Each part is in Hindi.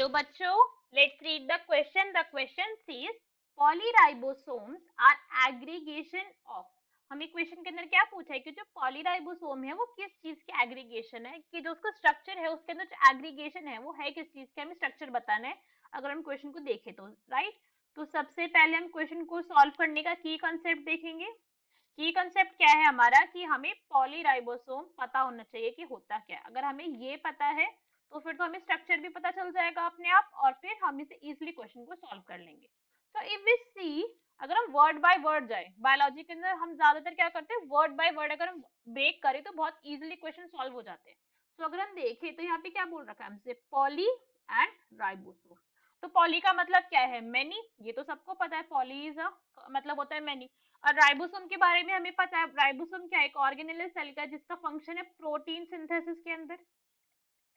हेलो बच्चों, let's read the question. The question says polyribosomes are aggregation of. हमें क्वेश्चन के अंदर क्या पूछा है कि जो पॉलीराइबोसोम है वो किस चीज की एग्रीगेशन है, कि जो उसका स्ट्रक्चर है उसके अंदर जो एग्रीगेशन है वो है किस चीज का, हमें स्ट्रक्चर बताना है. अगर हम क्वेश्चन को देखें तो राइट. तो सबसे पहले हम क्वेश्चन को सॉल्व करने का की कंसेप्ट देखेंगे. की कंसेप्ट क्या है हमारा कि हमें पॉलीराइबोसोम पता होना चाहिए कि होता क्या है. अगर हमें ये पता है तो फिर तो हमें स्ट्रक्चर भी पता चल जाएगा अपने आप और फिर हम इसे इजीली क्वेश्चन को सॉल्व कर लेंगे. तो इफ वी सी, अगर हम वर्ड बाय वर्ड जाए, बायोलॉजी के अंदर हम ज्यादातर क्या करते हैं, वर्ड बाय वर्ड अगर हम ब्रेक करें तो बहुत इजीली क्वेश्चन सॉल्व हो जाते हैं. तो अगर हम देखें तो यहाँ पे क्या बोल रखा है हमसे, पॉली एंड राइबोसोम. तो पॉली का मतलब क्या है, मेनी, ये तो सबको पता है. पॉली इज मतलब होता है मेनी. और राइबोसोम के बारे में हमें पता है, राइबोसोम क्या है, एक ऑर्गेनेल सेल का जिसका फंक्शन है प्रोटीन सिंथेसिस के अंदर,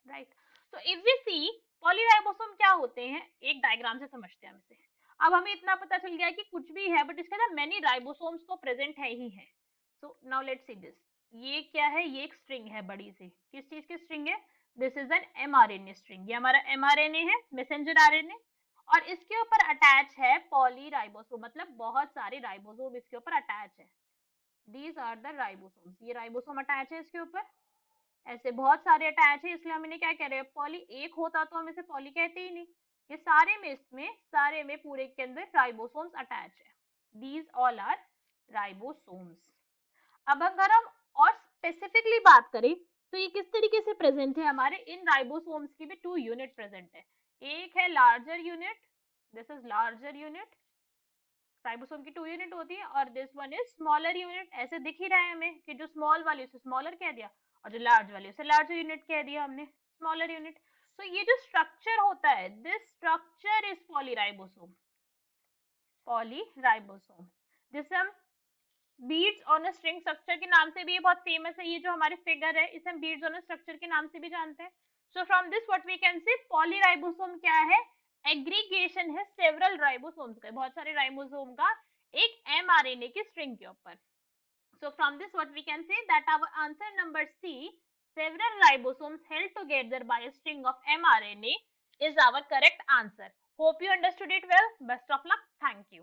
राइट. तो इफ वी सी पॉलीराइबोसोम क्या होते हैं, एक डायग्राम से समझते हैं हम इसे. अब हमें इतना पता चल गया कि कुछ भी है बट इसके अंदर मेनी राइबोसोम्स तो प्रेजेंट है ही है. So now let's see this. ये क्या है, ये एक स्ट्रिंग है बड़ी सी. किस चीज की स्ट्रिंग है, this is an mRNA string. ये हमारा एमआरएनए है, मैसेंजर आरएनए. और इसके ऊपर अटैच है पॉलीराइबोसोम, मतलब बहुत सारे राइबोसोम इसके ऊपर अटैच है. These are the ribosomes. ये राइबोसोम अटैच है इसके ऊपर, ऐसे बहुत सारे अटैच है, इसलिए हम इन्हें क्या कह रहे हैं, पॉली. एक होता तो हम इसे पॉली कहते ही नहीं. ये सारे में, इसमें सारे में पूरे के अंदर राइबोसोम्स अटैच है. These all are ribosomes. अब अगर हम और स्पेसिफिकली बात करें तो ये किस तरीके से प्रेजेंट है, हमारे इन राइबोसोम्स की भी टू यूनिट प्रेजेंट है. एक है larger unit, this is larger unit. Ribosome की टू यूनिट होती है और this one is smaller unit. ऐसे दिख ही रहा है हमें कि जो स्मॉल वाली उसे स्मॉलर कह दिया और जो लार्ज वाली उसे लार्जर यूनिट कह दिया हमने, स्मॉलर यूनिट. तो ये जो स्ट्रक्चर होता है, this structure is polyribosome. Polyribosome जिसे हम beads on a string structure के नाम से भी ये बहुत फेमस है. ये जो हमारे फिगर है इसे हम बीड्स ऑन अ स्ट्रक्चर के नाम से भी जानते हैं. So from this what we can say, polyribosome क्या है, एग्रीगेशन है सेवरल राइबोसोम्स का, बहुत सारे राइबोसोम का एक एमआरएनए की स्ट्रिंग के ऊपर. So from this what we can say that our answer number C, several ribosomes held together by a string of mRNA is our correct answer. Hope you understood it well. Best of luck. Thank you.